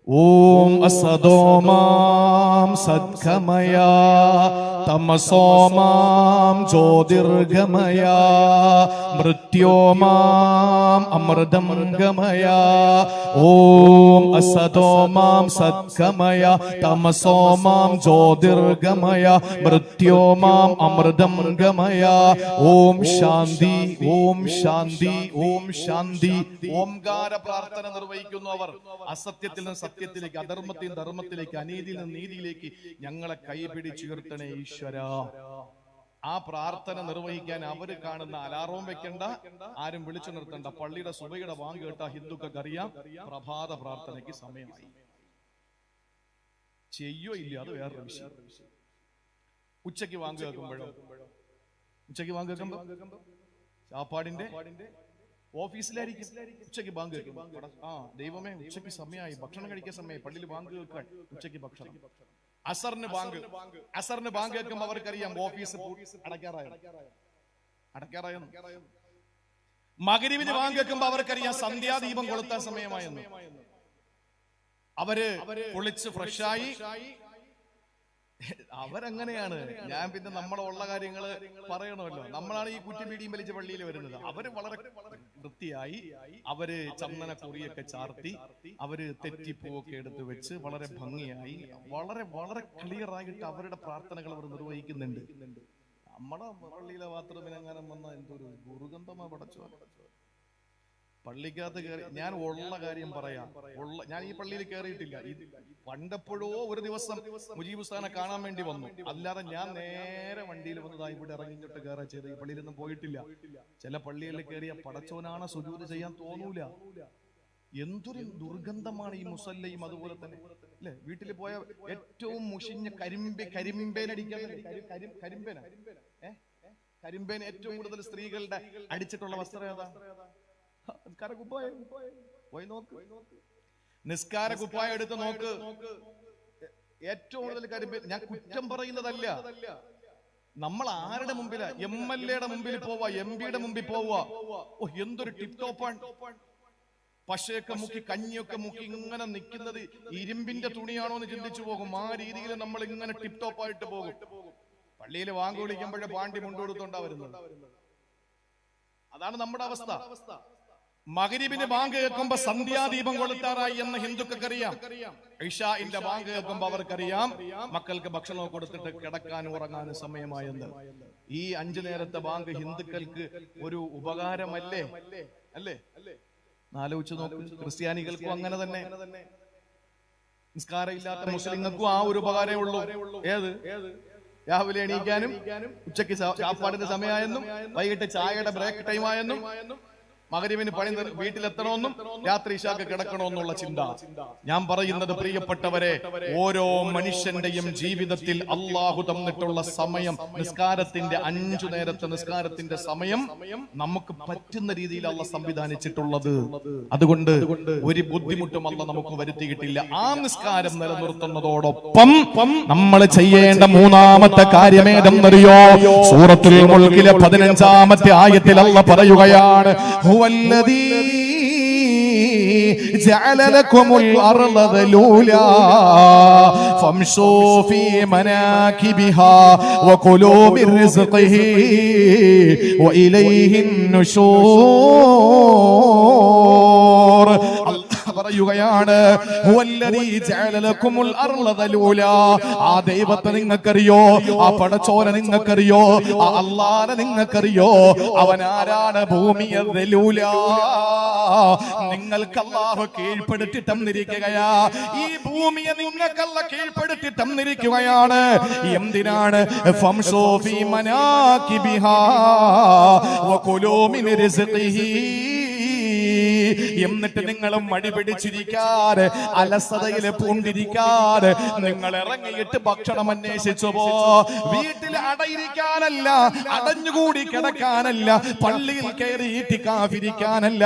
ഓം അസദോമാം സദ്ഗമയ തമസോമാം ജ്യോതിർഗമയ മൃത്യോമാം അമൃതം ഗമയ. ഓം അസദോമാം സദ്ഗമയ തമസോമാം ജ്യോതിർഗമയ മൃത്യോമാം അമൃതം ഗമയ. ഓം ശാന്തി, ഓം ശാന്തി, ഓം ശാന്തി. ഓംകാര പ്രാർത്ഥന നിർവഹിക്കുന്നവർ അസത്യത്തിൽ നിന്ന് സത്യത്തിലേക്ക്, അധർമ്മത്തിൽ നിന്ന് ധർമ്മത്തിലേക്ക്, അനീതിയിൽ നിന്ന് നീതിയിലേക്ക് ഞങ്ങളെ കൈപിടിച്ചുയർത്തണേ ഈശ്വര. ആ പ്രാർത്ഥന നിർവഹിക്കാൻ അവര് കാണുന്ന അലാറവും വെക്കണ്ട, ആരും വിളിച്ചു നിർത്തണ്ട. പള്ളിയുടെ സുബയുടെ വാങ്ക് കേട്ട ഹിന്ദുക്കൾക്ക് അറിയാം പ്രഭാത പ്രാർത്ഥനയ്ക്ക് സമയമായി. ചെയ്യോ ഇല്ല അത് വേറൊരു വിഷയം. ഉച്ചയ്ക്ക് വാങ്ക് കേൾക്കുമ്പോഴോ, ഉച്ചയ്ക്ക് വാങ്ക് കേൾക്കുമ്പോ ചാപ്പാടിന്റെ ഓഫീസിലായിരിക്കും. ഉച്ചയ്ക്ക് ബാങ്ക് കേൾക്കും. ആ ദൈവമേ ഉച്ചയ്ക്ക് സമയമായി, ഭക്ഷണം കഴിക്കാൻ സമയമായി, പള്ളിയിൽ ബാങ്ക് കേൾക്കാൻ ഉച്ചയ്ക്ക് ഭക്ഷണം. അസറിന് ബാങ്ക് കേൾക്കുമ്പോൾ അവർക്കറിയാം ഓഫീസ് അടയ്ക്കാറായെന്ന്. മഗ്‌രിബിന് ബാങ്ക് കേൾക്കുമ്പോൾ അവർക്കറിയാം സന്ധ്യാദീപം കൊളുത്താൻ സമയമായെന്ന്. അവര് കുളിച്ച് ഫ്രഷായി അവരങ്ങനെയാണ്. ഞാൻ പിന്നെ നമ്മളുള്ള കാര്യങ്ങള് പറയണമല്ലോ. നമ്മളാണ് ഈ കുറ്റിപീടിയും വലിച്ച് പള്ളിയിൽ വരുന്നത്. അവര് വളരെ വൃത്തിയായി, അവര് ചന്ദന കുറിയൊക്കെ ചാർത്തി, അവര് തെറ്റിപ്പൂവൊക്കെ എടുത്ത് വെച്ച് വളരെ ഭംഗിയായി, വളരെ വളരെ ക്ലിയർ ആയിട്ട് അവരുടെ പ്രാർത്ഥനകൾ അവർ നിർവഹിക്കുന്നുണ്ട്. നമ്മുടെ പള്ളിയിലെ ബാത്റൂമിനെങ്ങാനും വന്ന എന്തൊരു ദുർഗന്ധമാ പടച്ചോ. പള്ളിക്കകത്ത് കയറി, ഞാൻ ഉള്ള കാര്യം പറയാം. ഞാൻ ഈ പള്ളിയിൽ കയറിയിട്ടില്ല. പണ്ടെപ്പോഴോ ഒരു ദിവസം മുജീബ് ഉസ്താദിനെ കാണാൻ വേണ്ടി വന്നു. അല്ലാതെ ഞാൻ നേരെ വണ്ടിയിൽ വന്നതാ ഇവിടെ ഇറങ്ങിട്ട് കയറാ ചെയ്ത്. ഈ പള്ളിയിലൊന്നും പോയിട്ടില്ല. ചില പള്ളികളിൽ കയറിയ പടച്ചോനാണ് സുജൂദ് ചെയ്യാൻ തോന്നൂല. എന്തൊരു ദുർഗന്ധമാണ് ഈ മുസല്ലയും. അതുപോലെ തന്നെ അല്ലെ, വീട്ടിൽ പോയ ഏറ്റവും മുഷിഞ്ഞ കരിമ്പേന ഏറ്റവും കൂടുതൽ സ്ത്രീകളുടെ അടിച്ചിട്ടുള്ള വസ്ത്രം ഏതാ? പോയി നോക്ക്. നിസ്കാര കുപ്പായം എടുത്ത് നോക്ക്. ഏറ്റവും കൂടുതൽ കരിമ്പേൻ. ഞാൻ കുറ്റം പറയുന്നതല്ല. നമ്മൾ ആരുടെ മുമ്പിലാ? MLA യുടെ മുമ്പിൽ പോവാ, MP യുടെ മുമ്പിൽ പോവാ. ഓ എന്തൊരു ടിപ് ടോപ്പാണ്. പശയൊക്കെ മുക്കി, കഞ്ഞിയൊക്കെ മുക്കി ഇങ്ങനെ നിൽക്കുന്നത് ഇരുമ്പിന്റെ തുണിയാണോ എന്ന് ചിന്തിച്ചു പോകും. ആ രീതിയിൽ നമ്മൾ ഇങ്ങനെ ടിപ് ടോപ്പായിട്ട് പോകും. പള്ളിയിൽ വാങ്ക് വിളിക്കുമ്പോഴേ പാണ്ടി മുണ്ടുകൊടുത്തോണ്ടാ വരുന്നത്. അതാണ് നമ്മുടെ അവസ്ഥ. മഗ്‌രിബിന് ബാങ്ക് കേൾക്കുമ്പോ സന്ധ്യാദീപം കൊളുത്താറായി എന്ന് ഹിന്ദുക്കറിയാം. ഇശാഇന്റെ ബാങ്ക് കേൾക്കുമ്പോ അവർക്കറിയാം മക്കൾക്ക് ഭക്ഷണം കൊടുത്തിട്ട് കിടക്കാനും ഉറങ്ങാനും സമയമായെന്ന്. ഈ 5 നേരത്തെ ബാങ്ക് ഹിന്ദുക്കൾക്ക് ഒരു ഉപകാരമല്ലേ? അല്ലേ? ആലോചിച്ച് നോക്ക്. ക്രിസ്ത്യാനികൾക്കും അങ്ങനെ തന്നെ. നിസ്കാരം ഇല്ലാത്ത മുസ്ലിങ്ങൾക്കും ആ ഒരു ഉപകാരമേ ഉള്ളൂ. ഏത്? രാവിലെ എണീക്കാനും, ഉച്ചയ്ക്ക് ചാപ്പാടിന്റെ സമയമായെന്നും, വൈകിട്ട് ചായയുടെ ബ്രേക്ക് ടൈം ആയെന്നും, മഗ്‌രിബിന് പണി വീട്ടിലെത്തണമെന്നും, രാത്രി ഇശാക്ക് കിടക്കണമെന്നുള്ള ചിന്ത. ഞാൻ പറയുന്നത് പ്രിയപ്പെട്ടവരെ, ഓരോ മനുഷ്യന്റെയും ജീവിതത്തിൽ അള്ളാഹു തന്നിട്ടുള്ള സമയം, നിസ്കാരത്തിന്റെ 5 നേരത്തെ നിസ്കാരത്തിന്റെ സമയം നമുക്ക് പറ്റുന്ന രീതിയിൽ അള്ളാഹ് സംവിധാനിച്ചിട്ടുള്ളത്. അതുകൊണ്ട് ഒരു ബുദ്ധിമുട്ടും അള്ളാഹ് നമുക്ക് വരുത്തിയിട്ടില്ല. ആ നിസ്കാരം നിലനിർത്തുന്നതോടൊപ്പം നമ്മൾ ചെയ്യേണ്ട 3ാമത്തെ കാര്യമേതെന്നറിയോ? സൂറത്തുൽ മുൽക്കിലെ 15ാമത്തെ ആയത്തിൽ അള്ളാഹ് പറയുകയാണ്, الذي جعل لكم الأرض ذلولا فامشوا في مناكبها وكلوا من رزقه وإليه النشور. പറയുകയാണ്, ആ ദൈവത്തെ നിങ്ങൾക്കറിയോ? ആ പടച്ചോനെ നിങ്ങൾക്കറിയോ? ആ അല്ലാഹനെ നിങ്ങൾക്കറിയോ? അവൻ ആരാണ്? ഭൂമിയെ ദലൂല നിങ്ങൾക്ക് അല്ലാഹു കീഴ്പ്പെടുത്തി തന്നിരിക്കുകയാ. ഈ ഭൂമിയെ നിങ്ങൾക്കല്ല കീഴ്പ്പെടുത്തി തന്നിരിക്കുകയാണ്. എന്തിനാണ്? ഫംശൂ ഫീ മനാകിബിഹാ വകുലൂ മിൻ റിസ്ഖിഹി. എന്നിട്ട് നിങ്ങൾ മടി പിടിച്ചിരിക്കാതെ, അലസതയിൽ പൂണ്ടിരിക്കാതെ നിങ്ങൾ ഇറങ്ങിയിട്ട് ഭക്ഷണം അന്വേഷിച്ചു പോ. വീട്ടിൽ അടയിരിക്കാനല്ല, അടഞ്ഞുകൂടി കിടക്കാനല്ല, പള്ളിയിൽ കയറി ഇത്തിക്കാഫിരിക്കാനല്ല.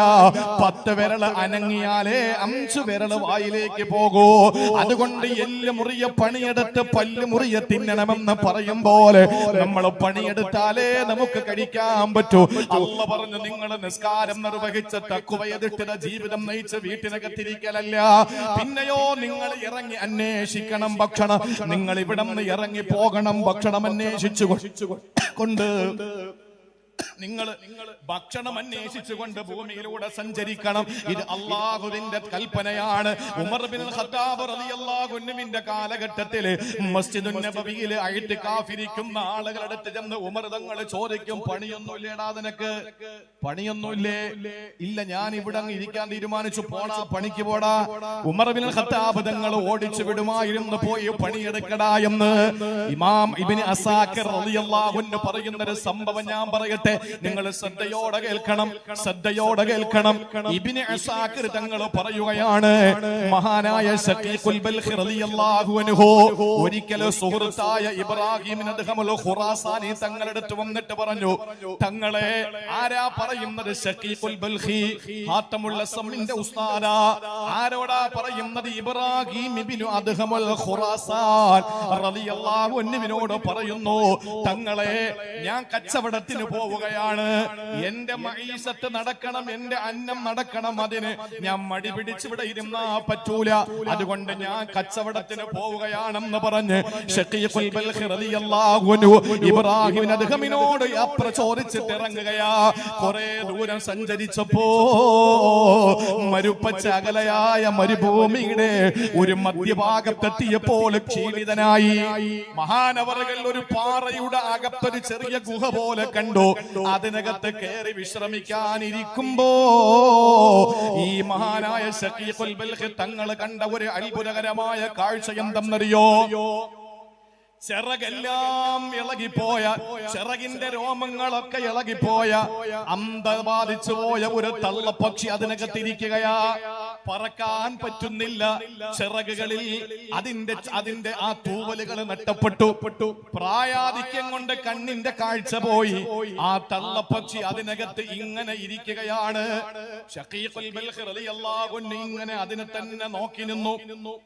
10 വിരൽ അനങ്ങിയാലേ 5 വിരൽ വായിലേക്ക് പോകൂ. അതുകൊണ്ട് എല്ല് മുറിയ പണിയെടുത്ത് പല്ല് മുറിയ തിന്നണമെന്ന് പറയും പോലെ നമ്മൾ പണിയെടുത്താലേ നമുക്ക് കഴിക്കാൻ പറ്റൂ. അല്ലാഹു പറഞ്ഞു, നിങ്ങൾ നിസ്കാരം നിർവഹിച്ച തഖ്വയെ വഴികെട്ടിട ജീവിതം നയിച്ച് വീട്ടിനകത്തിരിക്കലല്ല. പിന്നെയോ നിങ്ങൾ ഇറങ്ങി അന്വേഷിക്കണം ഭക്ഷണം. നിങ്ങൾ ഇവിടെ നിന്ന് ഇറങ്ങി പോകണം ഭക്ഷണം അന്വേഷിച്ചു കൊണ്ട്. നിങ്ങൾ ഭക്ഷണം അന്വേഷിച്ചുകൊണ്ട് ഭൂമിയിലൂടെ സഞ്ചരിക്കണം. ഇത് അള്ളാഹുവിന്റെ കൽപ്പനയാണ്. ഉമർ ബിൻ ഖത്താബ് റളിയല്ലാഹു അൻഹുവിന്റെ കാലഘട്ടത്തില് മസ്ജിദുൻ നബവിയിൽ ഇഅ്തികാഫിരിക്കുന്ന ആളുകളുടെ അടുത്ത് ചെന്ന് ഉമർ തങ്ങൾ ചോദിക്കും, പണിയൊന്നുമില്ലേടാ നിനക്ക്? പണിയൊന്നുമില്ലേ? ഇല്ല, ഞാൻ ഇവിടെ അങ്ങ് ഇരിക്കാൻ തീരുമാനിച്ചു, പോടാ പണിക്ക് പോടാ. ഉമർ ബിൻ ഖത്താബ് തങ്ങൾ ഓടിച്ചു വിടുമായിരുന്നു, പോയി പണിയെടുക്കടാ എന്ന്. ഇമാം ഇബ്നു അസാക്കിർ റളിയല്ലാഹു അൻഹു പറയുന്ന ഒരു സംഭവം ഞാൻ പറയട്ടെ, നിങ്ങൾ ശ്രദ്ധയോടെ കേൾക്കണം, ശ്രദ്ധയോടെ കേൾക്കണം. ഇബ്നു അസാക്കിർ തങ്ങൾ പറയുകയാണ്, മഹാനായ ശഖീഖുൽ ബൽഖി റളിയല്ലാഹു അൻഹു ഒരിക്കൽ സുഹൃത്തായ ഇബ്രാഹിം അദ്ഹമുൽ ഖുറാസാനി തങ്ങളുടെ അടുത്ത് വന്നിട്ട് പറഞ്ഞു, തങ്ങളെ, ആരാ പറയുന്നത്? ശഖീഖുൽ ബൽഖി ഹാത്തമുൽ അസ്മിന്റെ ഉസ്താദാ. ആരോടാ പറയുന്നത്? ഇബ്രാഹിം ഇബ്നു അദ്ഹമുൽ ഖുറാസാൻ റളിയല്ലാഹു അൻഹുവിനോട് പറയുന്നു, തങ്ങളെ, ഞാൻ കച്ചവടത്തിന് പോവുകയാണ്, എന്റെ മഈസത്ത് നടക്കണം, എന്റെ അന്നം നടക്കണം, അതിന് ഞാൻ മടി പിടിച്ചിവിടെ ഇരുന്നാ പറ്റൂല, അതുകൊണ്ട് ഞാൻ കച്ചവടത്തിന് പോവുകയാണെന്ന് പറഞ്ഞ് ശഖീഖുൽ ബൽഖി റളിയല്ലാഹു അൻഹു ഇബ്രാഹിം അദ്ഹമിനോട് യാത്ര ചോദിച്ചിട്ട് ഇറങ്ങുകയാ. കുറെ ദൂരം സഞ്ചരിച്ചപ്പോ മരുപ്പച്ച അകലയായ മരുഭൂമിയുടെ ഒരു മധ്യഭാഗത്തെത്തിയപ്പോൾ ക്ഷീണിതനായി. മഹാനവറുകൾ ഒരു പാറയുടെ അകത്തൊരു ചെറിയ ഗുഹ പോലെ കണ്ടു. അതിനകത്ത് കയറി വിശ്രമിക്കാനിരിക്കുമ്പോ ഈ മഹാനായ ശഖീഖുൽ ബൽഖി തങ്ങൾ കണ്ട ഒരു അത്ഭുതകരമായ കാഴ്ച എന്തെന്നറിയോ? ചിറകെല്ലാം ഇളകിപ്പോയ, ചിറകിന്റെ രോമങ്ങളൊക്കെ ഇളകിപ്പോയ, അന്ധ ബാധിച്ചു പോയ ഒരു തള്ളപ്പക്ഷി അതിനകത്തിരിക്കുകയാ. പറക്കാൻ പറ്റുന്നില്ല. ചിറകുകളിൽ അതിന്റെ ആ തൂവലുകൾ നഷ്ടപ്പെട്ടു. പ്രായാധിക്യം കൊണ്ട് കണ്ണിന്റെ കാഴ്ച പോയി. ആ തള്ളപ്പക്ഷി അതിനകത്ത് ഇങ്ങനെ ഇരിക്കുകയാണ്. ശഖീഖുൽ ബൽഖി റളിയല്ലാഹു അൻഹു ഇങ്ങനെ അതിനെ തന്നെ നോക്കി നിന്നു.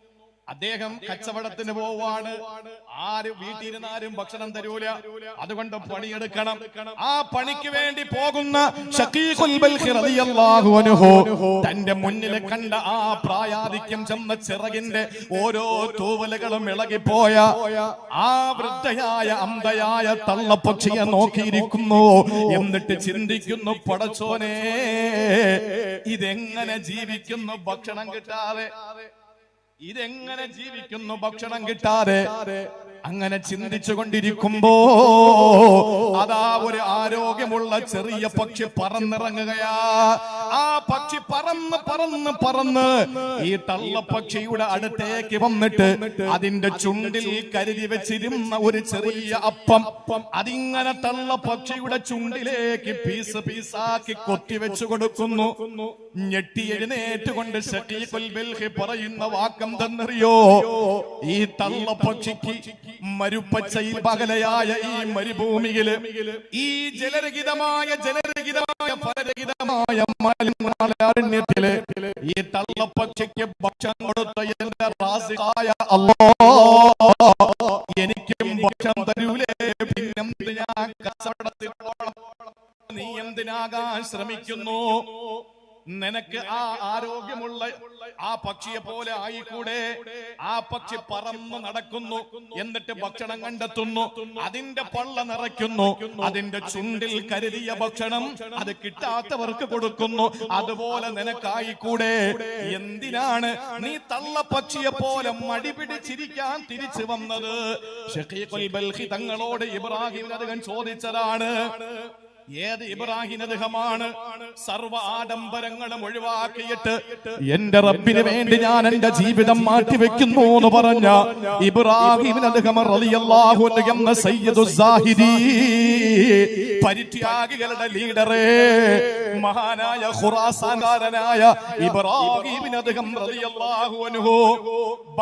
അദ്ദേഹം കച്ചവടത്തിന് പോവാണ്. ആര് വീട്ടിലിരുന്നാരും ഭക്ഷണം തരൂല, അതുകൊണ്ട് പണിയെടുക്കണം. ആ പണിക്ക് വേണ്ടി പോകുന്ന ശഖീഖുൽ ബൽഖി റളിയല്ലാഹു അൻഹു തന്റെ മുന്നിൽ കണ്ട ആ പ്രായാധിക്യം ചെന്ന ചിറകിന്റെ ഓരോ തൂവലുകളും ഇളകിപ്പോയ ആ വൃദ്ധയായ അന്ധയായ തള്ളപ്പക്ഷിയെ നോക്കിയിരിക്കുന്നു. എന്നിട്ട് ചിന്തിക്കുന്നു, പടച്ചോനെ, ഇതെങ്ങനെ ജീവിക്കുന്നു ഭക്ഷണം കിട്ടാതെ? ഇതെങ്ങനെ ജീവിക്കുന്നു ഭക്ഷണം കിട്ടാതെ? അങ്ങനെ ചിന്തിച്ചു കൊണ്ടിരിക്കുമ്പോ അതാ ഒരു ആരോഗ്യമുള്ള ചെറിയ പക്ഷി പറന്നിറങ്ങുകയാ. ആ പക്ഷി പറന്ന് പറന്ന് പറന്ന് ഈ തള്ളപ്പക്ഷിയുടെ അടുത്തേക്ക് വന്നിട്ട് അതിന്റെ ചുണ്ടിൽ കരുതി വെച്ചിരുന്ന ഒരു ചെറിയ അപ്പം അതിങ്ങനെ തള്ളപ്പക്ഷിയുടെ ചുണ്ടിലേക്ക് പീസ് പീസാക്കി കൊത്തിവെച്ചു കൊടുക്കുന്നു. ഞെട്ടി എഴുന്നേറ്റുകൊണ്ട് ശഖീഖുൽ ബൽഖി പറയുന്ന വാക്കെന്തെന്നറിയോ? ഈ തള്ളപ്പക്ഷിക്ക് മരുപ്പച്ചയിൽ പകലയായ ഈ മരുഭൂമിയില് ഈ ജലരഹിതമായ ഫലരഹിതമായ മലിനാരണ്യത്തില് ഈ തള്ളപ്പക്ഷിക്ക് ഭക്ഷണം കൊടുത്ത എന്റെ റാസിഖായ അല്ലാഹ് എനിക്കും ഭക്ഷണം തരൂലേ? പിന്നെന്ത് ഞാൻ കച്ചവടത്തിൽ പോകണം? നീ എന്തിനാകാൻ ശ്രമിക്കുന്നു? നിനക്ക് ആ ആരോഗ്യമുള്ള ആ പക്ഷിയെ പോലെ ആയിക്കൂടെ? ആ പക്ഷി പറന്ന് നടക്കുന്നു, എന്നിട്ട് ഭക്ഷണം കണ്ടെത്തുന്നു, അതിന്റെ പള്ള നിറയ്ക്കുന്നു, അതിന്റെ ചുണ്ടിൽ കരുതിയ ഭക്ഷണം അത് കിട്ടാത്തവർക്ക് കൊടുക്കുന്നു. അതുപോലെ നിനക്കായിക്കൂടെ? എന്തിനാണ് നീ തള്ളപ്പക്ഷിയെ പോലെ മടി പിടിച്ചിരിക്കാൻ തിരിച്ചു വന്നത്? ശഖീഖുൽ ബൽഖി തങ്ങളോട് ഇബ്രാഹിം അദ്ദേഹം ചോദിച്ചതാണ്. ഏത് ഇബ്രാഹിം അദ്ദേഹമാണ്? സർവ്വ ആഡംബരങ്ങളും ഒഴിവാക്കിയിട്ട് എന്റെ റബ്ബിന് വേണ്ടി ഞാൻ എന്റെ ജീവിതം മാറ്റിവെക്കുന്നു എന്ന് പറഞ്ഞ ഇബ്രാഹിം അദ്ദേഹം റളിയല്ലാഹു അൻഹു എന്ന സയ്യിദുസ് സാഹിദി, പരിത്യാഗികളുടെ ലീഡറെ, മഹാനായ ഖുറാസാൻകാരനായ ഇബ്രാഹിം അദ്ദേഹം റളിയല്ലാഹു അൻഹു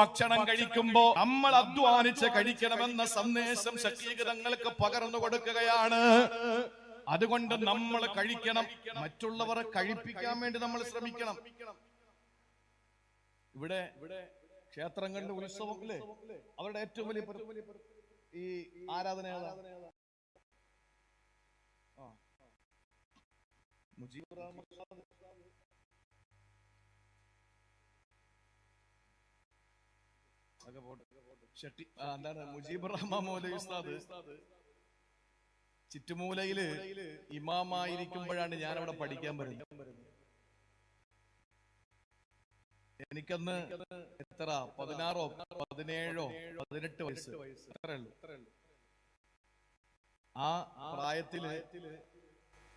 ഭക്ഷണം കഴിക്കുമ്പോ നമ്മൾ അധ്വാനിച്ച് കഴിക്കണമെന്ന സന്ദേശം ശഖീഖ് തങ്ങൾക്ക് പകർന്നു കൊടുക്കുകയാണ്. അതുകൊണ്ട് നമ്മൾ കഴിക്കണം, മറ്റുള്ളവരെ കഴിപ്പിക്കാൻ വേണ്ടി നമ്മൾ ശ്രമിക്കണം. ഇവിടെ ക്ഷേത്രങ്ങളുടെ ഉത്സവം അല്ലേ, അവരുടെ ഏറ്റവും വലിയ ഈ ആരാധന എന്താണ് മുജീബുർ റഹ്മാൻ മൗലവി ഉസ്താദ് ചുറ്റുമൂലയില് ഇമാമായിരിക്കുമ്പോഴാണ് ഞാൻ അവിടെ പഠിക്കാൻ വരുന്നത്. എനിക്കന്ന് എത്ര 16ഓ 17ഓ 18 വയസ്സ് അത്രേ ഉള്ളൂ. ആ പ്രായത്തില്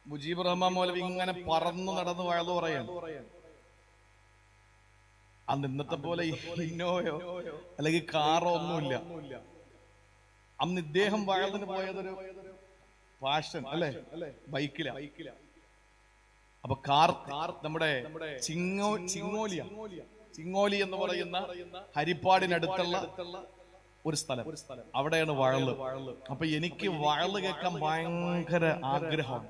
മുജീബുർ റഹ്മാൻ മൗലവി ഇങ്ങനെ പറന്നു നടന്ന് വഴതു പറയാണ്. അന്ന് ഇന്നത്തെ പോലെ ഇന്നോയോ അല്ലെങ്കിൽ കാറോ ഒന്നുമില്ല. അന്ന് ഇദ്ദേഹം വഴതിന് പോയതൊരു ഫാഷൻ അല്ലെ, ബൈക്കില. അപ്പൊ കാർ നമ്മുടെ ചിങ്ങോലി എന്ന് പറയുന്ന ഹരിപ്പാടിനടുത്തുള്ള ഒരു സ്ഥലം, അവിടെയാണ് വഴല്. അപ്പൊ എനിക്ക് വഴല് കേൾക്കാൻ ഭയങ്കര ആഗ്രഹം,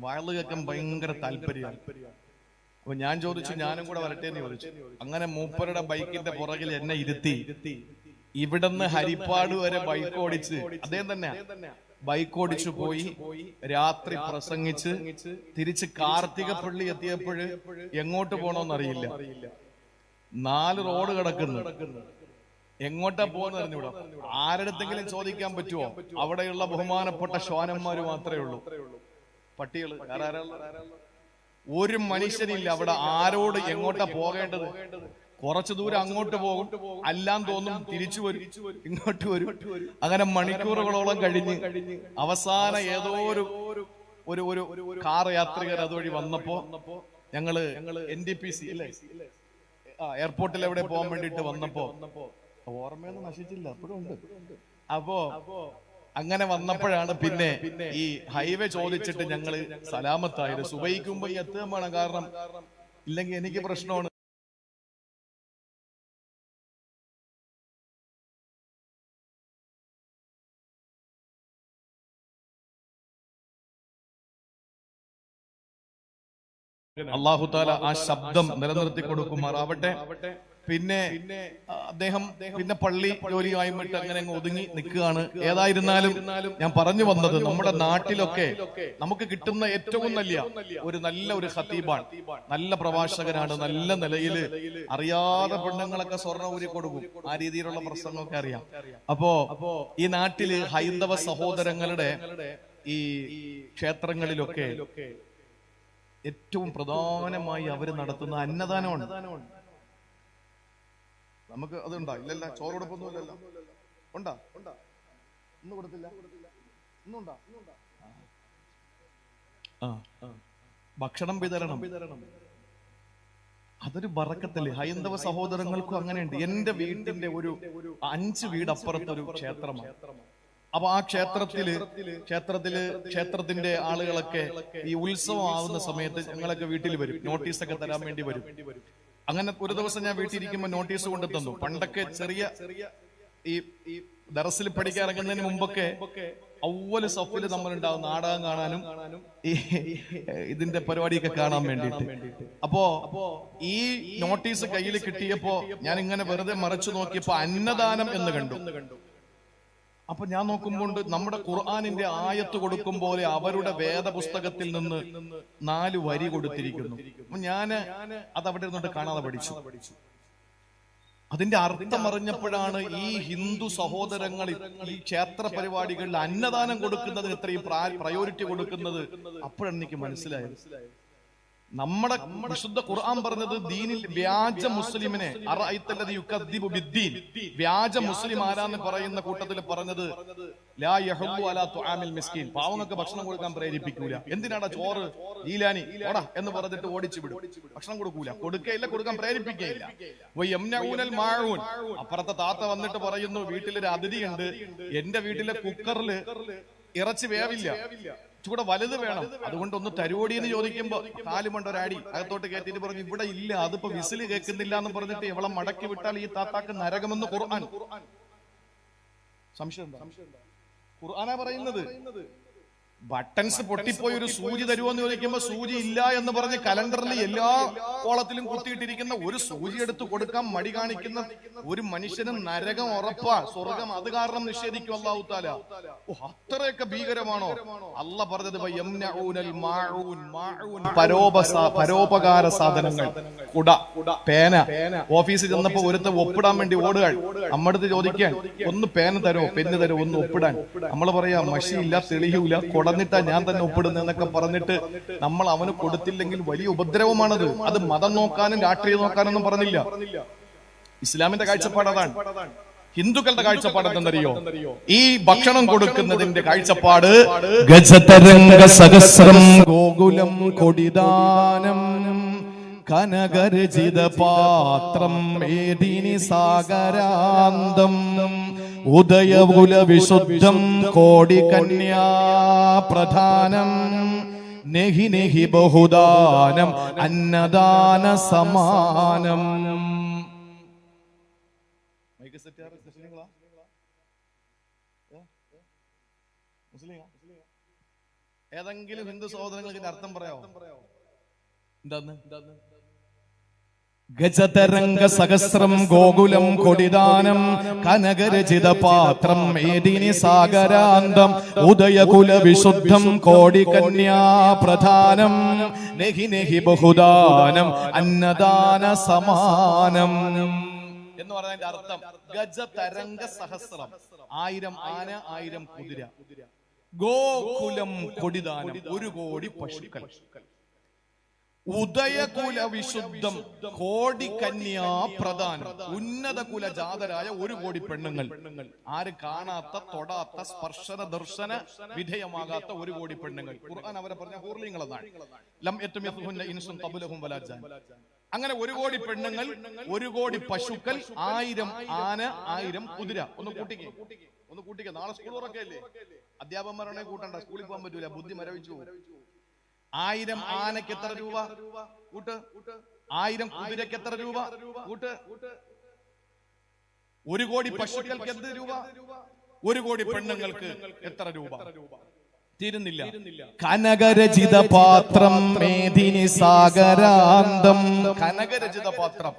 വഴല് കേൾക്കാൻ ഭയങ്കര താല്പര്യമാണ്. അപ്പൊ ഞാൻ ചോദിച്ചു, ഞാനും കൂടെ വരട്ടെ എന്ന് ചോദിച്ചു. അങ്ങനെ മൂപ്പരുടെ ബൈക്കിന്റെ പുറകിൽ എന്നെ ഇരുത്തി ഇവിടുന്ന് ഹരിപ്പാട് വരെ ബൈക്ക് ഓടിച്ച്, അദ്ദേഹം തന്നെ ബൈക്ക് ഓടിച്ചു പോയി. രാത്രി പ്രസംഗിച്ച് തിരിച്ച് കാർത്തികപ്പള്ളി എത്തിയപ്പോൾ എങ്ങോട്ട് പോണോന്നറിയില്ല. 4 റോഡ് കിടക്കുന്നു, എങ്ങോട്ടാ പോകുന്ന അറിഞ്ഞൂടാ. ആരുടെങ്കിലും ചോദിക്കാൻ പറ്റുമോ? അവിടെയുള്ള ബഹുമാനപ്പെട്ട ശ്വാനന്മാര് മാത്രമേ ഉള്ളൂ, പട്ടികള്. ഒരു മനുഷ്യനില്ല അവിടെ. ആരോട് എങ്ങോട്ടാ പോകേണ്ടത്? കുറച്ചു ദൂരം അങ്ങോട്ട് പോകും, അല്ലാൻ തോന്നും തിരിച്ചു വരും, ഇങ്ങോട്ട് വരും. അങ്ങനെ മണിക്കൂറുകളോളം കഴിഞ്ഞ് അവസാന ഏതോ ഒരു കാർ യാത്രികർ അതുവഴി വന്നപ്പോ ഞങ്ങള് NDPC അല്ലേ, എയർപോർട്ടിൽ എവിടെ പോകാൻ വേണ്ടിട്ട് വന്നപ്പോ, ഓർമ്മയൊന്നും നശിച്ചില്ല, അപ്പോഴും ഉണ്ട്. അപ്പോ അങ്ങനെ വന്നപ്പോഴാണ് പിന്നെ ഈ ഹൈവേ ചോദിച്ചിട്ട് ഞങ്ങള് സലാമത്തായത്. സുബൈക്കുമ്പോ എത്തുകയും വേണം, കാരണം ഇല്ലെങ്കിൽ എനിക്ക് പ്രശ്നമാണ്. അല്ലാഹു തആല ആ ശബ്ദം നിലനിർത്തി കൊടുക്കുമാറാവട്ടെ. പിന്നെ അദ്ദേഹം പിന്നെ പള്ളി ജോലിയായി വിട്ട് അങ്ങനെ അങ്ങ് ഒതുങ്ങി നിൽക്കുകയാണ്. ഏതായിരുന്നാലും ഞാൻ പറഞ്ഞു വന്നത്, നമ്മുടെ നാട്ടിലൊക്കെ നമുക്ക് കിട്ടുന്ന ഏറ്റവും നല്ല ഒരു ഖതീബാണ്, നല്ല പ്രഭാഷകനാണ്. നല്ല നിലയിൽ അറിയാതെ പെണ്ണുങ്ങളൊക്കെ സ്വർണ്ണ ഊരി കൊടുക്കും, ആ രീതിയിലുള്ള പ്രശ്നങ്ങളൊക്കെ അറിയാം. അപ്പോ ഈ നാട്ടില് ഹൈന്ദവ സഹോദരങ്ങളുടെ ഈ ക്ഷേത്രങ്ങളിലൊക്കെ ഏറ്റവും പ്രധാനമായി അവര് നടത്തുന്ന അന്നദാനമാണ്. നമുക്ക് അതുണ്ടാ? ഇല്ലല്ല, ചോറോടൊപ്പൊന്നും ഇല്ലല്ലോ. ഉണ്ടാ? ഇന്ന് കൊടുത്തില്ല, ഇന്നുണ്ടാ? ഭക്ഷണം വിതരണം, അതൊരു ബറക്കത്തല്ലേ. ഹൈന്ദവ സഹോദരങ്ങൾക്കും അങ്ങനെയുണ്ട്. എന്റെ വീട്ടിന്റെ ഒരു 5 വീടപ്പുറത്തൊരു ക്ഷേത്രമാണ്. അപ്പൊ ആ ക്ഷേത്രത്തിന്റെ ആളുകളൊക്കെ ഈ ഉത്സവം ആവുന്ന സമയത്ത് ഞങ്ങളൊക്കെ വീട്ടിൽ വരും, നോട്ടീസൊക്കെ തരാൻ വേണ്ടി വരും. അങ്ങനെ ഒരു ദിവസം ഞാൻ വീട്ടിലിരിക്കുമ്പോൾ നോട്ടീസ് കൊണ്ട് തന്നു. പണ്ടൊക്കെ ചെറിയ ഈ ദറസിൽ പഠിക്കാൻ ഇറങ്ങുന്നതിന് മുമ്പൊക്കെ അവല് സഫില് നമ്മളുണ്ടാവും നാടകം കാണാനും ഈ ഇതിന്റെ പരിപാടിയൊക്കെ കാണാൻ വേണ്ടിയിട്ട്. അപ്പോ ഈ നോട്ടീസ് കയ്യിൽ കിട്ടിയപ്പോ ഞാൻ ഇങ്ങനെ വെറുതെ മറിച്ചു നോക്കിയപ്പോ അന്നദാനം എന്ന് കണ്ടു. അപ്പൊ ഞാൻ നോക്കുമ്പോൾ നമ്മുടെ ഖുർആനിന്റെ ആയത്ത് കൊടുക്കും പോലെ അവരുടെ വേദപുസ്തകത്തിൽ നിന്ന് 4 വരി കൊടുത്തിരിക്കുന്നു. അപ്പൊ ഞാന് അത് അവിടെ നിന്നിട്ട് കാണാതെ പഠിച്ചു. അതിന്റെ അർത്ഥം അറിഞ്ഞപ്പോഴാണ് ഈ ഹിന്ദു സഹോദരങ്ങൾ ഈ ക്ഷേത്ര പരിപാടികളിൽ അന്നദാനം കൊടുക്കുന്നതിന് ഇത്രയും പ്രയോറിറ്റി കൊടുക്കുന്നത്. അപ്പോഴാണ് എനിക്ക് മനസ്സിലായത്, നമ്മുടെ വിശുദ്ധ ഖുർആൻ പറഞ്ഞത് ദീനിൽ വ്യാജ മുസ്ലിമിനെ, വ്യാജ മുസ്ലിം ആരാന്ന് പറയുന്ന കൂട്ടത്തിൽ പറഞ്ഞത് ലാ യഹുല്ലു അലാ തുആമിൽ മിസ്കീൻ, പാവങ്ങൾക്ക് ഭക്ഷണം കൊടുക്കാൻ പ്രേരിപ്പിക്കൂല. എന്തിനാടാ ചോറ് ജീലാനി ഓടാ എന്ന് പറഞ്ഞിട്ട് ഓടിച്ചു വിടും, ഭക്ഷണം കൊടുക്കൂല, കൊടുക്കുകയില്ല, കൊടുക്കാൻ പ്രേരിപ്പിക്കുകയില്ല. വയംനഊനൽ മാഊൻ, അപ്പുറത്തെ താത്ത വന്നിട്ട് പറയുന്നു, വീട്ടിലൊരു അതിഥിയുണ്ട്, എന്റെ വീട്ടിലെ കുക്കറില് ഇറച്ചി വേവില്ല, കൂടെ വലുത് വേണം, അതുകൊണ്ട് ഒന്ന് തരുവോടി എന്ന് ചോദിക്കുമ്പോ കാലുമണ്ട ഒരാടി അകത്തോട്ട് കയറ്റിട്ട് പറഞ്ഞു, ഇവിടെ ഇല്ല, അതിപ്പോ വിസില് കേൾക്കുന്നില്ല എന്ന് പറഞ്ഞിട്ട് ഇവളെ മടക്കി വിട്ടാൽ ഈ താത്താക്ക് നരകമെന്ന് ഖുർആൻ. സംശയം ഖുർആനാ പറയുന്നത്. ബട്ടൺസ് പൊട്ടിപ്പോയി ഒരു സൂചി തരുമോ എന്ന് ചോദിക്കുമ്പോ സൂചി ഇല്ല എന്ന് പറഞ്ഞ് കലണ്ടറിൽ എല്ലാ കോളത്തിലും കുത്തിയിട്ടിരിക്കുന്ന ഒരു സൂചി എടുത്ത് കൊടുക്കാൻ മടി കാണിക്കുന്ന ഒരു മനുഷ്യന് നരകം ഉറപ്പാ, സ്വർഗം അത് കാരണം നിഷേധിക്കും അല്ലാഹു തആല. അത്രയൊക്കെ ഭീകരമാണോ? അല്ല പറഞ്ഞത് പരോപകാര സാധനങ്ങൾ, കുട, പേന. ഓഫീസിൽ ചെന്നപ്പോ ഒരുത്ത ഒപ്പിടാൻ വേണ്ടി ഓടുകൾ നമ്മടുത്ത് ചോദിക്കാൻ, ഒന്ന് പേന തരോ, പെന്ന് തരോ, ഒന്ന് ഒപ്പിടാൻ. നമ്മൾ പറയാ മഷിയില്ല, തെളിയൂല, കൊടന്നിട്ടാ ഞാൻ തന്നെ ഒപ്പിടുന്നൊക്കെ പറഞ്ഞിട്ട് നമ്മൾ അവന് കൊടുത്തില്ലെങ്കിൽ വലിയ ഉപദ്രവമാണത്. അത് മതം നോക്കാനും രാഷ്ട്രീയം നോക്കാനൊന്നും പറഞ്ഞില്ല. ഇസ്ലാമിന്റെ കാഴ്ചപ്പാട് അതാണ്. ഹിന്ദുക്കളുടെ കാഴ്ചപ്പാട് എന്തെന്നറിയോ? ഈ ഭക്ഷണം കൊടുക്കുന്നതിന്റെ കാഴ്ചപ്പാട് ഗജതരംഗ സഹസ്രം ഗോകുലം കൊടിദാനം കനകരചിത പാത്രം മേദിനി സാഗരാന്തം ഉദയകുല വിശുദ്ധം കോടി കന്യാ പ്രധാനം നെഹി നെഹി ബഹുദാനം അന്നദാന സമാനം. ഏതെങ്കിലും ഹിന്ദു സഹോദരങ്ങൾക്ക് അർത്ഥം പറയാമോ? എന്താന്ന്? ഗജതരംഗ സഹസ്രം ഗോകുലം കൊടിദാനം കനകരചിത പാത്രം മേദിനി സാഗരാന്തം ഉദയകുല വിശുദ്ധം കോടി കന്യാ പ്രധാനം നെഹി നെഹി ബഹുദാനം അന്നദാന സമാനം എന്ന് പറഞ്ഞതിന്റെ അർത്ഥം ഗജതരംഗ സഹസ്രം, 1000 ആന, 1000 കുതിര. ഗോകുലം കൊടിദാനം, 1 കോടി പശുക്കൾ. ഉദയകുല വിശുദ്ധം കോടി കന്യാ പ്രധാനം, ഉന്നത കുല ജാതരായ 1 കോടി പെണ്ണുങ്ങൾ. ആര് കാണാത്ത, തൊടാത്ത, സ്പർശന ദർശന വിധേയമാകാത്ത 1 കോടി പെണ്ണുങ്ങൾ. ഖുർആൻ അവരെ പറഞ്ഞ ഹൂർലിങ്ങളെന്നാണ്. ലം യത്മിസുഹുന്ന ഇൻസുൻ ഖബ്ലഹും വലാ ജാൻ. അങ്ങനെ 1 കോടി പെണ്ണുങ്ങൾ, 1 കോടി പശുക്കൾ, 1000 ആന, 1000 കുതിര. ഒന്ന് കൂട്ടിക്കേ. നാളെ സ്കൂൾ തുറക്കല്ലേ? അധ്യാപകന്മാരാണെ കൂട്ടണ്ട, സ്കൂളിൽ പോകാൻ പറ്റൂല, ബുദ്ധി മരവിച്ചു. 1000 ആനയ്ക്ക് എത്ര രൂപ? കൂട്ട്. 1000 കുതിരയ്ക്ക് എത്ര രൂപ? കൂട്ട്. 1 കോടി പശുക്കൾക്ക് എന്ത് രൂപ? 1 കോടി പെണ്ണുങ്ങൾക്ക് എത്ര രൂപ? തീരുന്നില്ല. കനകരചിത പാത്രം മേദിനി സാഗരാന്തം. കനകരചിത പാത്രം,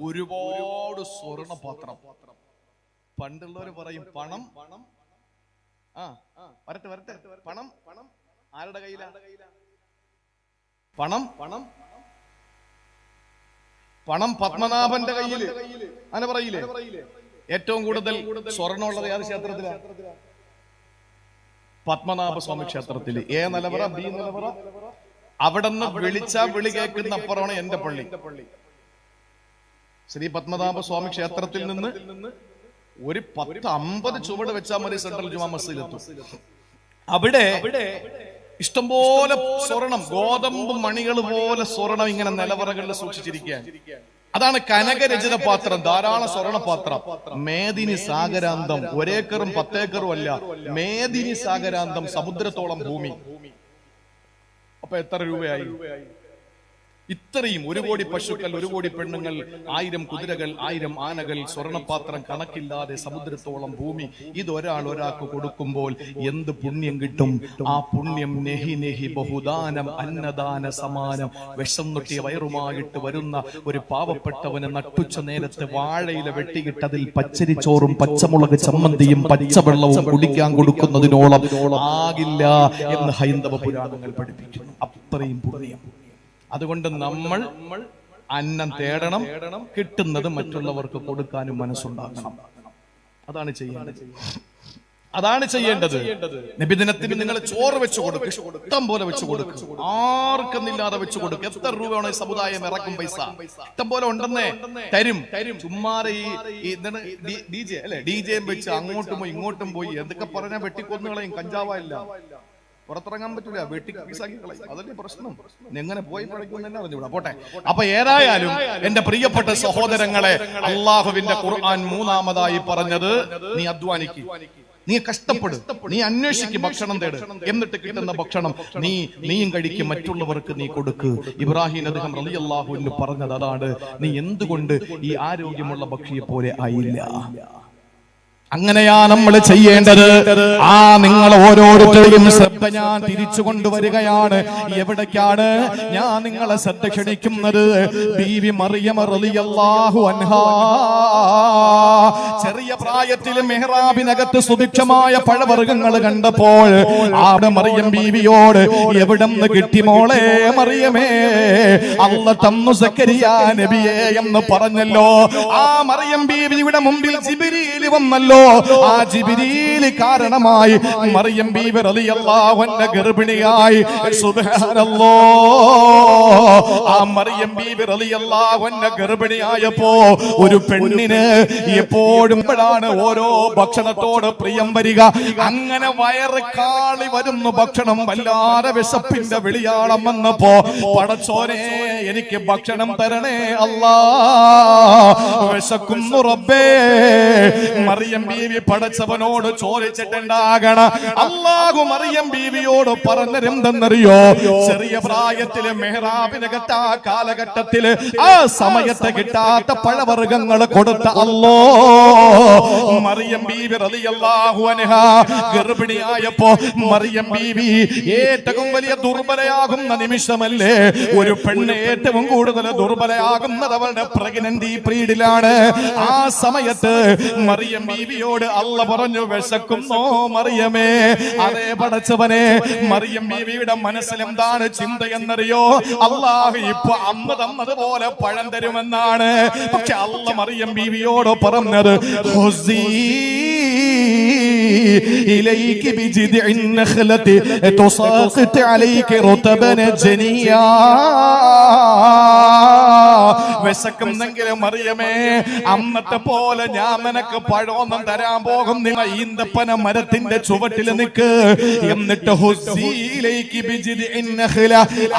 ഒരുപാട് സ്വർണ പാത്രം. പണ്ടുള്ളവര് പറയും പണം. വരട്ടെ. പണം ആരുടെ കയ്യിലാണ്? പണം പത്മനാഭന്റെ കയ്യില്. അങ്ങനെ പറയില്ലേ? ഏറ്റവും കൂടുതൽ സ്വർണ്ണമുള്ളത് ഏത് ക്ഷേത്രത്തിലാണ്? പത്മനാഭ സ്വാമി ക്ഷേത്രത്തില്. എ നിലവറ, ബി നിലവറ. അവിടെ നിന്ന് വിളിച്ചാ വിളി കേൾക്കുന്ന അപ്പുറമാണ് എന്റെ പള്ളി. ശ്രീ പത്മനാഭ സ്വാമി ക്ഷേത്രത്തിൽ നിന്ന് ഒരു 10-50 ചുവട് വെച്ചാൽ മതി സെൻട്രൽ ജുമാ മസ്ജിദിലെത്തും. അവിടെ ഇഷ്ടംപോലെ സ്വർണം, ഗോതമ്പ് മണികൾ പോലെ സ്വർണം ഇങ്ങനെ നിലവറകളിൽ സൂക്ഷിച്ചിരിക്കാൻ. അതാണ് കനകരചിത പാത്രം, ധാരാളം സ്വർണപാത്രം. മേദിനി സാഗരാന്തം, 1 ഏക്കറും 10 ഏക്കറും അല്ല, മേദിനി സാഗരാന്തം, സമുദ്രത്തോളം ഭൂമി. അപ്പൊ എത്ര രൂപയായി? ഇത്രയും 1 കോടി പശുക്കൾ, 1 കോടി പെണ്ണുങ്ങൾ, 1000 കുതിരകൾ, 1000 ആനകൾ, സ്വർണപാത്രം, കണക്കില്ലാതെ സമുദ്രത്തോളം ഭൂമി. ഒരാൾക്ക് കൊടുക്കുമ്പോൾ എന്ത് പുണ്യം കിട്ടും? ആ പുണ്യം നെഹി നെഹി ബഹുദാനം അന്നദാന സമാനം. വിശന്നൊട്ടിയ വയറുമായിട്ട് വരുന്ന ഒരു പാവപ്പെട്ടവന് നട്ടുച്ച നേരത്തെ വാഴയില വെട്ടിയിട്ടതിൽ പച്ചരിച്ചോറും പച്ചമുളക് ചമ്മന്തിയും പച്ചവെള്ളവും കുടിക്കാൻ കൊടുക്കുന്നതിനോളം ആകില്ല എന്ന് ഹൈന്ദവ പുരാണങ്ങൾ പഠിപ്പിക്കുന്നു. അത്രയും പുണ്യം. അതുകൊണ്ട് നമ്മൾ അന്നം തേടണം, കിട്ടുന്നത് മറ്റുള്ളവർക്ക് കൊടുക്കാനും മനസ്സുണ്ടാക്കണം. അതാണ് ചെയ്യേണ്ടത്. നബിദിനത്തിന് നിങ്ങൾ ചോറ് വെച്ച് കൊടുക്കും, ഇഷ്ടം പോലെ വെച്ച് കൊടുക്കും, ആർക്കെന്നില്ലാതെ വെച്ച് കൊടുക്കും. എത്ര രൂപയാണോ സമുദായം ഇറക്കും പൈസ? ഇഷ്ടം പോലെ ഉണ്ടെന്നേ തരും. ചുമ്മാതെ ഈ ഡിജെയും വെച്ച് അങ്ങോട്ടും പോയി ഇങ്ങോട്ടും പോയി എന്തൊക്കെ പറഞ്ഞാൽ വെട്ടിക്കൊന്നുകളെയും. കഞ്ചാവല്ല, പുറത്തിറങ്ങാൻ പറ്റൂല, വെട്ടി പീസാക്കി കളയും. അതല്ലേ പ്രശ്നം. എങ്ങനെ പോയി പഠിക്കുമെന്ന് അറിഞ്ഞൂടാ. പോട്ടെ. അപ്പൊ ഏതായാലും എന്റെ പ്രിയപ്പെട്ട സഹോദരങ്ങളെ, അള്ളാഹുവിന്റെ ഖുർആൻ 3-മതായി പറഞ്ഞത്, നീ അധ്വാനിക്ക്, നീ കഷ്ടപ്പെടും, നീ അന്വേഷിക്കും, ഭക്ഷണം തേട്. എന്നിട്ട് കിട്ടുന്ന ഭക്ഷണം നീയും കഴിക്കും, മറ്റുള്ളവർക്ക് നീ കൊടുക്ക്. ഇബ്രാഹിം അദ്ദേഹം റളിയല്ലാഹു അൻഹു പറഞ്ഞത് അതാണ്. നീ എന്തുകൊണ്ട് ഈ ആരോഗ്യമുള്ള പക്ഷിയെ പോലെ ആയില്ല? അങ്ങനെയാ നമ്മൾ ചെയ്യേണ്ടത്. ആ നിങ്ങൾ ഓരോരുത്തരെയും ശ്രദ്ധ ഞാൻ തിരിച്ചു കൊണ്ടുവരികയാണ്. എവിടേക്കാണ് ഞാൻ നിങ്ങളെ ശ്രദ്ധ ക്ഷണിക്കുന്നത്? ബീവി മറിയം റളിയല്ലാഹു അൻഹാ ചെറിയ പ്രായത്തിൽ മെഹ്റാബിനകത്ത് സുഭിക്ഷമായ പഴവർഗ്ഗങ്ങൾ കണ്ടപ്പോൾ ആടെ മറിയം ബീവിയോട് എവിടെന്ന് കിട്ടി മോളെ മറിയമേ? അല്ല തന്നു സക്കരിയ നബിയേ എന്ന് പറഞ്ഞല്ലോ. ആ മറിയം ബീവിയുടെ മുമ്പിൽ ജിബ്രീൽ വന്നല്ലോ. ആ ജിബ്രീൽ കാരണമായി മറിയം ബീവി റളിയല്ലാഹു അൻഹ ഗർഭിണിയായി. സുബ്ഹാനല്ലാഹ്. ആ മറിയം ബീവി റളിയല്ലാഹു അൻഹ ഗർഭിണിയായപ്പോ ഒരു പെണ്ണിന് എപ്പോഴും ഓരോ ഭക്ഷണത്തോട് പ്രിയം വരിക. അങ്ങനെ വയറ് കാളി വരുന്നു ഭക്ഷണം. വല്ലാതെ വിശപ്പിന്റെ വിളിയാളം വന്നപ്പോ പടച്ചോനെ എനിക്ക് ഭക്ഷണം തരണേ അല്ലാ, വിശക്കുന്നു റബ്ബേ. മറിയം ബീവി പടച്ചവനോട് ചോദിച്ചിട്ടുണ്ടാകണം. അല്ലാഹു മറിയം ബീവിയോട് പറഞ്ഞതെന്തെന്നറിയോ? ചെറിയ പ്രായത്തില് മെഹ്റാബിനകത്ത് ആ കാലഘട്ടത്തില് ആ സമയത്ത് കിട്ടാത്ത പഴവർഗ്ഗങ്ങൾ കൊടുത്ത അല്ലോ മറിയം ബീവി റളിയല്ലാഹു അൻഹാ ഗർഭിണിയായപ്പോ മറിയം ബീവി ഏറ്റവും വലിയ ദുർബലയാകുന്ന നിമിഷമല്ലേ? ഒരു പെണ്ണ് ഏറ്റവും കൂടുതൽ ദുർബലയാകുന്നത് അവളുടെ പ്രഗ്നന്റി പീരീഡിലാണ്. ആ സമയത്ത് മറിയം ബീവിയോട് അല്ലാഹു പറഞ്ഞു, വിശക്കുന്നോ മറിയമേ? അതേ പടച്ചവനെ, മറിയം ബീവിയുടെ മനസ്സിൽ എന്താണ് ചിന്തയെന്നറിയോ? അല്ലാഹു ഇപ്പൊ അമ്മ തന്നതുപോലെ പഴം തരുമെന്നാണ്. പക്ഷെ അല്ലാഹു മറിയം ബീവിയോട് പറഞ്ഞത് إليك بجذع النخلة تساقط عليك رطبا جنيا. വിശക്കുന്നെങ്കിലും മറിയമേ അന്നത്തെ പോലെ ഞാൻ നിനക്ക് പഴമൊന്നും തരാൻ പോകും. നിങ്ങൾ ഈന്തപ്പന മരത്തിന്റെ ചുവട്ടിൽ നിൽക്ക്. എന്നിട്ട് ഹുസീലേക്ക്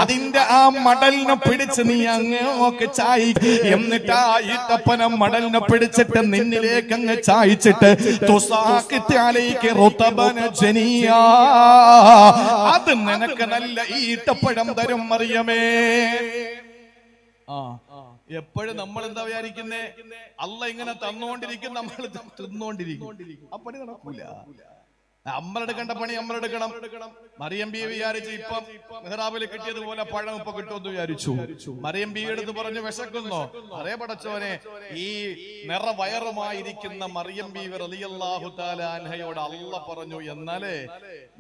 അതിന്റെ ആ മടലിനെ പിടിച്ച് നീ അങ്ങോട്ട് ചായി. എന്നിട്ട് ആ ഈത്തപ്പന മടലിനെ പിടിച്ചിട്ട് നിന്നിലേക്ക് അങ്ങ് ചായച്ചിട്ട് അത് നിനക്ക് നല്ല ഈത്തപ്പഴം തരും മറിയമേ. എപ്പോഴും നമ്മൾ എന്താ വിചാരിക്കുന്നേ? അല്ല ഇങ്ങനെ തന്നുകൊണ്ടിരിക്കും, നമ്മൾ തിന്നുകൊണ്ടിരിക്കും. ആ പണി നടക്കൂല. നമ്മളെടുക്കേണ്ട പണി നമ്മളെടുക്കണം. മറിയം ബീവി വിചാരിച്ചു ഇപ്പം മെഹ്റാബിൽ കിട്ടിയതുപോലെ പഴം ഇപ്പൊ കിട്ടുമെന്ന് വിചാരിച്ചു. മറിയം ബീവി എടുത്ത് പറഞ്ഞു, വിശക്കുന്നോ? അതേ പടച്ചോനെ, ഈ നിറവയറുമായിരിക്കുന്ന മറിയം ബീവി റളിയല്ലാഹു തആല അൻഹയോട് അല്ലാഹു പറഞ്ഞു, എന്നാലേ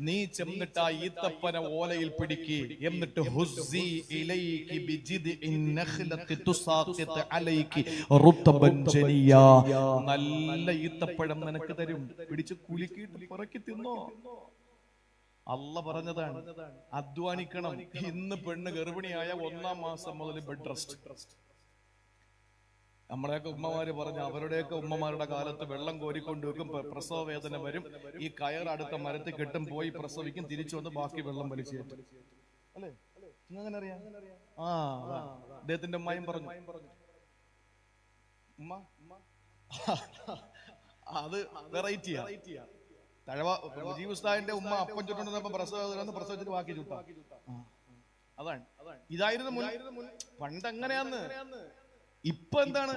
നീ ചെന്നിട്ട് ആ ഈത്തപ്പന ഓലയിൽ പിടിക്ക്. എന്നിട്ട് ഹുസ്സി ഇലൈകി ബിജിദ്ഇൻ നഖ്ലത്തി തുസാഖിത് അലൈകി റുതബൻ ജനിയാ, നല്ല ഈത്തപ്പഴം നിനക്ക് തരും, പിടിച്ച് കുലുക്കിയിട്ട് പുറക്കി തിന്നോ. അല്ല പറഞ്ഞതാണ്, അധ്വാനിക്കണം. ഇന്ന് പെണ്ണ് ഗർഭിണിയായ 1-ാം മാസം മുതൽ ബെഡ് റെസ്റ്റ്. നമ്മളെയൊക്കെ ഉമ്മമാര് പറഞ്ഞു, അവരുടെയൊക്കെ ഉമ്മമാരുടെ കാലത്ത് വെള്ളം കോരിക്കൊണ്ട് വെക്കും, പ്രസവ വേദന വരും, ഈ കയർ അടുത്ത മരത്തിൽ കെട്ടും, പോയി പ്രസവിക്കും, തിരിച്ചു വന്ന് ബാക്കി വെള്ളം വലിച്ചു കയറ്റും. അല്ലേ? അങ്ങനെ അറിയാം. അദ്ദേഹത്തിന്റെ ഉമ്മയും പറഞ്ഞു, ഉമ്മ അത് വെറൈറ്റിയാ. തഴവ മുജീബ് ഉസ്താദിന്റെ ഉമ്മ അപ്പം ചുട്ടുകൊണ്ടിരുന്നപ്പോ പ്രസവിച്ചിട്ട് ബാക്കി ചുട്ടാ. അതാണ്, ഇതായിരുന്നു പണ്ട്. അങ്ങനെയാന്ന്. ഇപ്പൊ എന്താണ്?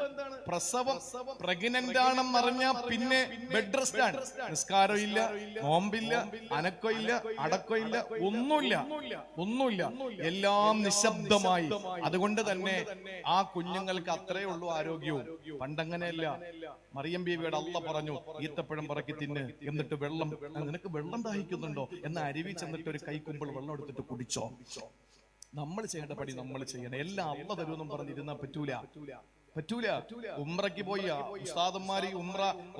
പ്രസവം പ്രഗ്നന്റ് ആണെന്ന് അറിഞ്ഞാൽ പിന്നെ ബെഡ് റെസ്റ്റ് ആണ്. നിസ്കാരം ഇല്ല, നോമ്പില്ല, അനക്കോ ഇല്ല, അടക്കോ ഇല്ല, ഒന്നുമില്ല. എല്ലാം നിശബ്ദമായി. അതുകൊണ്ട് തന്നെ ആ കുഞ്ഞുങ്ങൾക്ക് അത്രേ ഉള്ളൂ ആരോഗ്യവും. പണ്ടങ്ങനെയല്ല. മറിയം ബീവിയുടെ അല്ലാഹു പറഞ്ഞു, ഈത്തപ്പഴം പറക്കി തിന്ന്. എന്നിട്ട് വെള്ളം, നിനക്ക് വെള്ളം ദാഹിക്കുന്നുണ്ടോ എന്ന് അരുവി ചെന്നിട്ട് ഒരു കൈക്കുമ്പോൾ വെള്ളം എടുത്തിട്ട് കുടിച്ചോ. നമ്മൾ ചെയ്യേണ്ട പടി നമ്മൾ ചെയ്യണം. എല്ലാം അല്ലാഹു തരുമെന്നും പറഞ്ഞിരുന്നാ പറ്റൂല. ഉംറയ്ക്ക് പോയി ഉസ്താദന്മാര്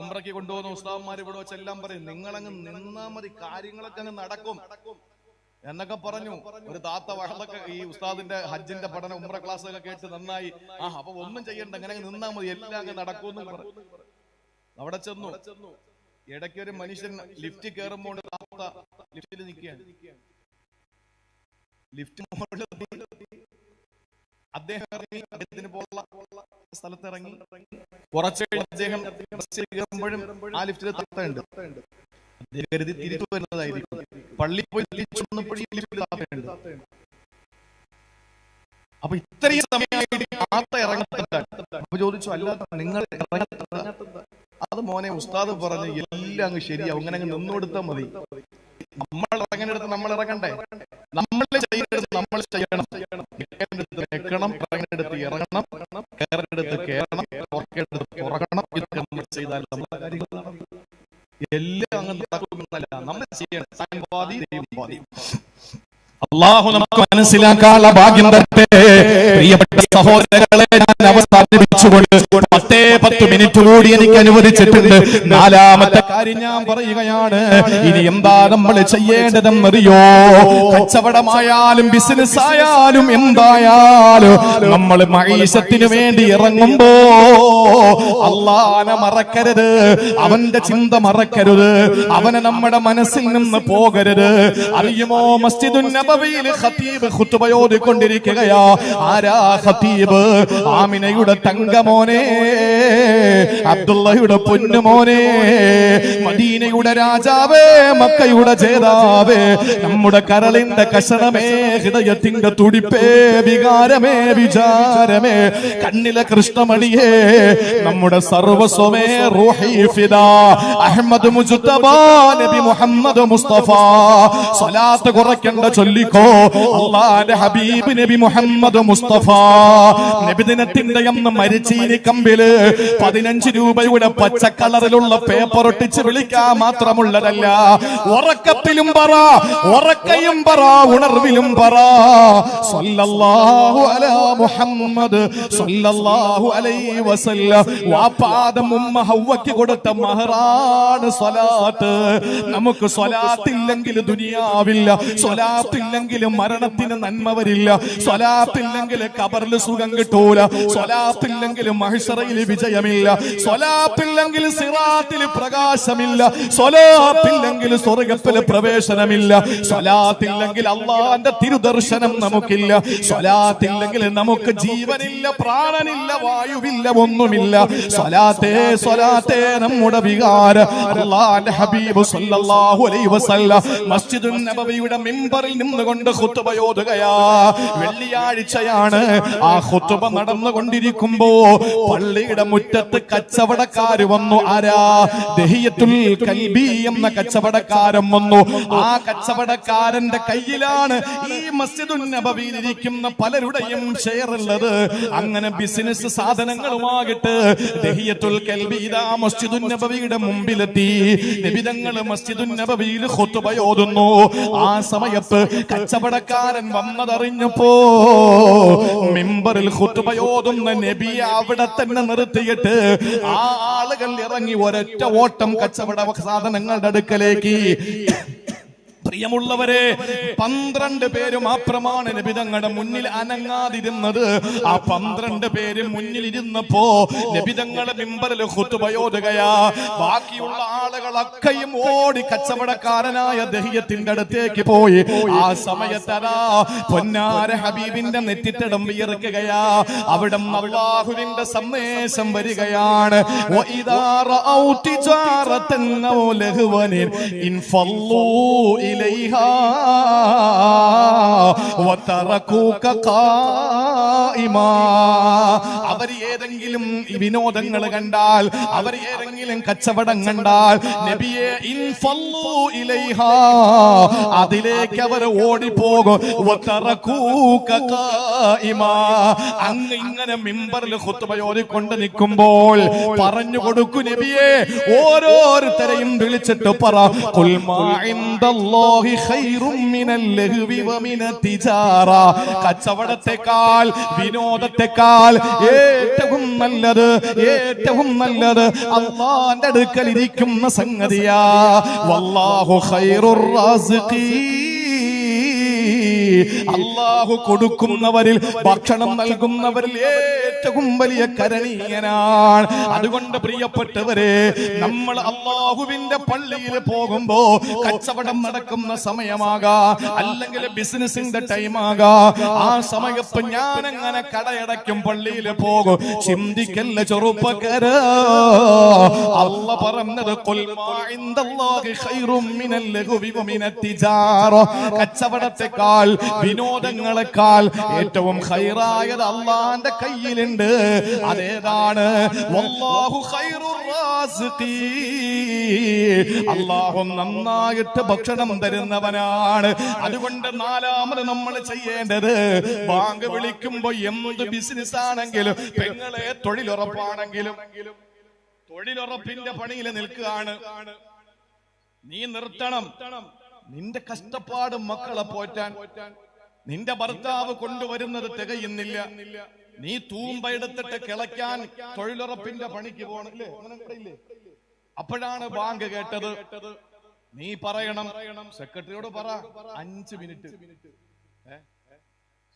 ഉംറയ്ക്ക് കൊണ്ടുപോകുന്ന ഉസ്താദന്മാര് ഇവിടെ വെച്ചെല്ലാം പറയും, നിങ്ങളങ്ങ് നിന്നാ മതി, കാര്യങ്ങളൊക്കെ അങ്ങ് നടക്കും എന്നൊക്കെ പറഞ്ഞു. ഒരു താത്ത വഹദൊക്കെ ഈ ഉസ്താദിന്റെ ഹജ്ജിന്റെ പഠനം ഉംറ ക്ലാസ് ഒക്കെ കേട്ട് നന്നായി. അപ്പൊ ഒന്നും ചെയ്യണ്ട, അങ്ങനെ നിന്നാ മതി, എല്ലാം അങ്ങ് നടക്കുമെന്നും പറഞ്ഞു. അവിടെ ചെന്നു. ഇടയ്ക്ക് ഒരു മനുഷ്യൻ ലിഫ്റ്റ് കയറുമ്പോൾ താത്ത ലിഫ്റ്റിൽ നിൽക്കുകയാണ്. ലിഫ്റ്റ് അദ്ദേഹം ഇറങ്ങി, അദ്ദേഹത്തിന് പോലുള്ള സ്ഥലത്ത് ഇറങ്ങി. കുറച്ച് അദ്ദേഹം കയറുമ്പോഴും ആ ലിഫ്റ്റിൽ താത്തയുണ്ട്. അദ്ദേഹം കരുതി തിരിച്ചു വരുന്നതായിരിക്കും. പള്ളി പോയി തിരിച്ചു വന്നപ്പോഴും ഈ ലിഫ്റ്റിൽ താത്തയുണ്ട്. അപ്പൊ ഇത്രയും സമയമായിട്ട് താത്ത ഇറങ്ങാത്ത. അപ്പൊ ചോദിച്ചു, അല്ലാത്ത നിങ്ങൾ ഇറങ്ങാത്ത? അത് മോനെ ഉസ്താദ് പറഞ്ഞ് എല്ലാം അങ്ങ് ശരിയാവും, അങ്ങനെ അങ്ങ് നിന്നുകൊടുത്താൽ മതി. നമ്മൾ ഇറങ്ങേണ്ടടുത്ത് നമ്മൾ ഇറങ്ങണ്ടേ, നമ്മൾ ചെയ്യേണ്ടത് നമ്മൾ ചെയ്യണം. നിൽക്കണം, ഇറങ്ങേണ്ടടുത്ത് ഇറങ്ങണം, കയറേണ്ടടുത്ത് കയറണം, പുറക്കേണ്ടടുത്ത് പുറക്കണം. ഇതൊക്കെ നമ്മൾ ചെയ്താൽ നമ്മുടെ കാര്യങ്ങൾ നടക്കും. എല്ലാം അങ്ങ് നടക്കുമെന്നല്ല, നമ്മൾ ചെയ്യണം. അള്ളാഹു നമുക്ക് മനസ്സിലാക്കാനുള്ള ഭാഗ്യം തരട്ടെ. പ്രിയപ്പെട്ട സഹോദരങ്ങളെ, ഞാൻ അവസാനിപ്പിച്ചുകൊണ്ട് 10 മിനിറ്റ് കൂടി എനിക്ക് അനുവദിച്ചിട്ടുണ്ട്. 4ാമത്തെ കാര്യം ഞാൻ പറയുകയാണ്. ഇനി എന്താ നമ്മൾ ചെയ്യേണ്ടതെന്നറിയോ? കച്ചവടമായാലും ബിസിനസ് ആയാലും എന്തായാലും നമ്മൾ മഈശത്തിന് വേണ്ടി ഇറങ്ങുമ്പോ അള്ളാനെ മറക്കരുത്, അവന്റെ ചിന്ത മറക്കരുത്, അവനെ നമ്മുടെ മനസ്സിൽ നിന്ന് പോകരുത്. അറിയുമോ, മസ്ജിദുൻ നബവിയിൽ ഖതീബ് ഖുതുബ ഓതിക്കൊണ്ടിരിക്കുകയാ. ആരാ ഖതീബ്? ആമിനയുടെ തങ്കമോനെ, അബ്ദുള്ളയുടെ പൊന്നുമോനെ, മദീനയുടെ രാജാവേ, മക്കയുടെ ജേതാവേ, നമ്മുടെ കരളിന്റെ കഷണമേ, ഹൃദയത്തിന്റെ തുടിപ്പേ, വികാരമേ, വിചാരമേ, കണ്ണിലെ കൃഷ്ണമണിയേ, നമ്മുടെ സർവസ്വമേ, റൂഹി ഫിദാ അഹ്മദ് മുജ്തബ നബി മുഹമ്മദ് മുസ്തഫ. സ്വലാത്ത് കുറയ്ക്കണ്ട ചൊല്ലിക്കോ, അല്ലാഹുവിന്റെ ഹബീബ് നബി മുഹമ്മദ് മുസ്തഫ. നബിദിനത്തിന്റെ അന്ന് മരിച്ചീനി കമ്പില് 15 രൂപയുടെ പച്ച കളറിലുള്ള പേപ്പർ ഒട്ടിച്ച് വിളിക്കാൻ മാത്രമുള്ളതല്ല, ഉറക്കത്തിലും പറ, ഉറക്കയും പറ, ഉണർവിലും പറ, സല്ലല്ലാഹു അലാ മുഹമ്മദ് സല്ലല്ലാഹു അലൈഹി വസല്ലം. വാപ്പാദം ഉമ്മ ഹവ്വയ്ക്ക് കൊടുത്ത മഹറാണ് സ്വലാത്ത്. നമുക്ക് സ്വലാത്തില്ലെങ്കിൽ ദുനിയാവില്ല, സ്വലാത്തില്ലെങ്കിൽ മരണത്തിന് നന്മ വരില്ല, സ്വലാത്തില്ലെങ്കിൽ ഖബറിൽ സുഖം കിട്ടൂല, സ്വലാത്തില്ലെങ്കിൽ മഹ്ശറയിൽ വിജയമില്ല, സ്വലാത്തില്ലെങ്കിൽ സിറാത്തിൽ പ്രകാശമില്ല, സ്വലാത്തില്ലെങ്കിൽ സ്വർഗ്ഗത്തിൽ പ്രവേശനമില്ല, സ്വലാത്തില്ലെങ്കിൽ അല്ലാഹുവിന്റെ തിരുദർശനം നമുക്കില്ല, സ്വലാത്തില്ലെങ്കിൽ നമുക്ക് ജീവനില്ല, പ്രാണനില്ല, വായുവില്ല, ഒന്നുമില്ല. സ്വലാത്തേ സ്വലാത്തേ നമ്മുടെ വികാരം. അല്ലാഹുവിന്റെ ഹബീബ് സല്ലല്ലാഹു അലൈഹി വസല്ലം മസ്ജിദുൻ നബവിയുടെ മിമ്പറിൽ നിന്നുകൊണ്ട് ഖുതുബ ഓതുകയാ. വെള്ളിയാഴ്ചയാണ്. ആ ഖുതുബ നടന്നുകൊണ്ടിരിക്കുമ്പോ പള്ളിയുടെ മുറ്റത്ത് കച്ചവടക്കാര് വന്നു. ആരാ? ദഹിയത്തുൽ കൽബി എന്ന കച്ചവടക്കാരൻ വന്നു. ആ കച്ചവടക്കാരന്റെ കയ്യിലാണ് ഈ മസ്ജിദുൻ നബവിയിൽ ഇരിക്കുന്ന പലരുടെയും ഷെയർ ഉള്ളത്. അങ്ങനെ ബിസിനസ് സാധനങ്ങളുമായിട്ട് ദഹിയത്തുൽ കൽബി ഇതാ മസ്ജിദുൻ നബവിയുടെ മുമ്പിലെത്തി. നബിതങ്ങൾ മസ്ജിദുൻ നബവിയിൽ ഖുതുബ ഓതുന്നു. ആ സമയത്ത് കച്ചവടക്കാരൻ വന്നതറിഞ്ഞപ്പോ മിമ്പറിൽ ഖുതുബ ഓതുന്ന നബിയെ അവിടെ തന്നെ നിർത്തിയിട്ട് ആ ആളുകൾ ഇറങ്ങി ഒരൊറ്റ ഓട്ടം കച്ചവട സാധനങ്ങളുടെ അടുക്കലേക്ക്. പ്രിയമുള്ളവരെ, 12 പേര് മാത്രമാണ് നബിതങ്ങളുടെ മുന്നിൽ അനങ്ങാതിരുന്നത്. ആ 12 പേര് മുന്നിലിരുന്നപ്പോ നബിതങ്ങളുടെ മിമ്പറിൽ ഖുതുബ ഓതുകയാ. ബാക്കിയുള്ള ആളുകളൊക്കെയും ഓടി കച്ചവടക്കാരനായ ദഹിയത്തിന്റെ അടുത്തേക്ക് പോയി. ആ സമയത്തരാ പൊന്നാര ഹബീബിന്റെ നെറ്റിത്തടം വിയർക്കുകയാ. അവിടെ അല്ലാഹുവിന്റെ സന്ദേശം വരികയാണ്. വഇദാ റഔ തിജാറതൻ ഔ ലഹ്വൻ ഇൻഫല്ലൂ ഇലൈഹാ വതറകൂക ഖായിമാ. അവർ ഏതെങ്കിലും വിനോദങ്ങൾ കണ്ടാൽ, അവർ ഏതെങ്കിലും കച്ചവടം കണ്ടാൽ, നബിയെ ഇൻഫല്ലൂ ഇലൈഹാ, അതിലേക്ക് അവർ ഓടിപ്പോകും. വതറകൂക ഖായിമാ, അങ്ങ് ഇങ്ങനെ മിമ്പറിൽ ഖുതുബ ഓതിക്കൊണ്ട് നിൽക്കുമ്പോൾ പറഞ്ഞു കൊടുക്കൂ നബിയെ, ഓരോരുത്തരെയും വിളിച്ചിട്ട് പറ, ഖുൽ മാ ഇൻദല്ലാഹി ഖൈറും മിനൽ ലഹ്വി വമിനത് തിജാറ. കച്ചവടത്തെക്കാൾ വിനോദത്തെക്കാൾ ഏറ്റവും നല്ലത്, ഏറ്റവും നല്ലത് അല്ലാഹുവിന്റെ അടുക്കൽ ഇരിക്കുന്ന സംഗതിയാ. വല്ലാഹു ഖൈറുർ റാസിഖീൻ. അല്ലാഹു കൊടുക്കുന്നവരിൽ, ഭക്ഷണം നൽകുന്നവരിൽ ഏറ്റവും വലിയ കരണീയനാണ്. അതുകൊണ്ട് പ്രിയപ്പെട്ടവരെ, നമ്മൾ അല്ലാഹുവിന്റെ പള്ളിയിൽ പോകുമ്പോ കച്ചവടം നടക്കുന്ന സമയമാകാ, അല്ലെങ്കിൽ ബിസിനസിന്റെ ടൈമാകാ, ആ സമയത്ത് ഞാൻ അങ്ങനെ കടയടയ്ക്കും, പള്ളിയിൽ പോകും. ചിന്തിക്കല്ല ചെറുപ്പക്കാരാ, അല്ലാഹ് പറഞ്ഞത് ഖുൽ മാ ഇൻദല്ലാഹി ഖൈറും മിനൽ ലഹ്വി വമിനത് തിജാറ, കച്ചവടത്തെക്കാൾ വിനോദങ്ങളെക്കാൾ ഏറ്റവും ഖൈറായത് അല്ലാഹുവിന്റെ കയ്യിലുണ്ട്. അതേതാണ്? വല്ലാഹു ഖൈറുർ റാസിഖീൻ, അല്ലാഹു നന്നായിട്ട് ഭക്ഷണം തരുന്നവനാണ്. അതുകൊണ്ട് നാലാമത് നമ്മൾ ചെയ്യേണ്ടത്, ബാങ്ക് വിളിക്കുമ്പോ എന്ത് ബിസിനസ് ആണെങ്കിലും, പെങ്ങളെ തൊഴിലുറപ്പാണെങ്കിലും, തൊഴിലുറപ്പിന്റെ പണിയിൽ നിൽക്കുകയാണ്, നീ നിർത്തണം. നിന്റെ കഷ്ടപ്പാട് മക്കളെ പോറ്റാൻ നിന്റെ ഭർത്താവ് കൊണ്ടുവരുന്നത് തികയുന്നില്ല, നീ തൂമ്പ എടുത്തിട്ട് കിളയ്ക്കാൻ തൊഴിലുറപ്പിന്റെ പണിക്ക് പോകണില്ലേ? അപ്പോഴാണ് ബാങ്ക് കേട്ടത്. നീ പറയണം, സെക്രട്ടറിയോട് പറ 5 മിനിറ്റ്,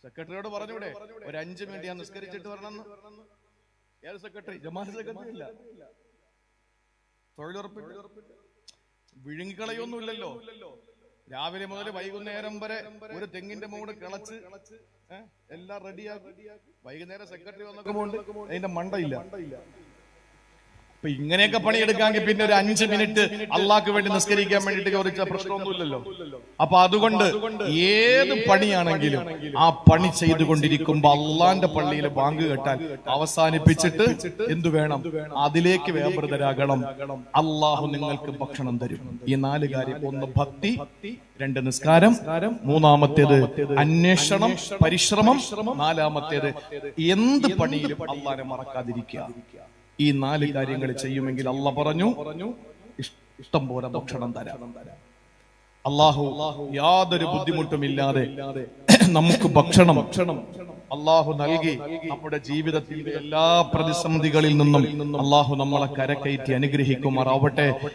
സെക്രട്ടറിയോട് പറഞ്ഞൂടെ ഒരു 5 മിനിറ്റ് ഞാൻ നിസ്കരിച്ചിട്ട് വരണം? ഏത് സെക്രട്ടറി? ജമാഅത്ത് സെക്രട്ടറി ഇല്ല, തൊഴിലുറപ്പ് വിഴുങ്ങിക്കളയൊന്നുമില്ലല്ലോ. രാവിലെ മുതൽ വൈകുന്നേരം വരെ ഒരു തെങ്ങിന്റെ മൂട് കിളച്ച് എല്ലാം റെഡിയാക്കി വൈകുന്നേരം സെക്രട്ടറി വന്നൊക്കെ അതിന്റെ മണ്ടയില്ല. അപ്പൊ ഇങ്ങനെയൊക്കെ പണിയെടുക്കാമെങ്കിൽ പിന്നെ ഒരു 5 മിനിറ്റ് അള്ളാഹ്ക്ക് വേണ്ടി നിസ്കരിക്കാൻ വേണ്ടിട്ട് ചോദിച്ച പ്രശ്നമൊന്നുമില്ലല്ലോ. അപ്പൊ അതുകൊണ്ട് ഏത് പണിയാണെങ്കിലും ആ പണി ചെയ്തുകൊണ്ടിരിക്കുമ്പോ അള്ളാന്റെ പള്ളിയിൽ ബാങ്ക് കേട്ടാൽ അവസാനിപ്പിച്ചിട്ട് എന്തു വേണം? അതിലേക്ക് വ്യാപൃതരാകണം. അള്ളാഹു നിങ്ങൾക്ക് ഭക്ഷണം തരും. ഈ 4 കാര്യം: 1 ഭക്തി, 2 നിസ്കാരം, 3-മത്തേത് അന്വേഷണം, പരിശ്രമം, 4-മത്തേത് എന്ത് പണിയിലും അള്ളാനെ മറക്കാതിരിക്കുക. ഈ 4 കാര്യങ്ങൾ ചെയ്യുമെങ്കിൽ അള്ളാഹ് പറഞ്ഞു ഇഷ്ടം പോലെ ഭക്ഷണം തരാം. അള്ളാഹു യാതൊരു ബുദ്ധിമുട്ടുമില്ലാതെ നമുക്ക് ഭക്ഷണം അള്ളാഹു നൽകി നമ്മുടെ ജീവിതത്തിൽ എല്ലാ പ്രതിസന്ധികളിൽ നിന്നും അള്ളാഹു നമ്മളെ കരകയറ്റി അനുഗ്രഹിക്കുമാറാവട്ടെ.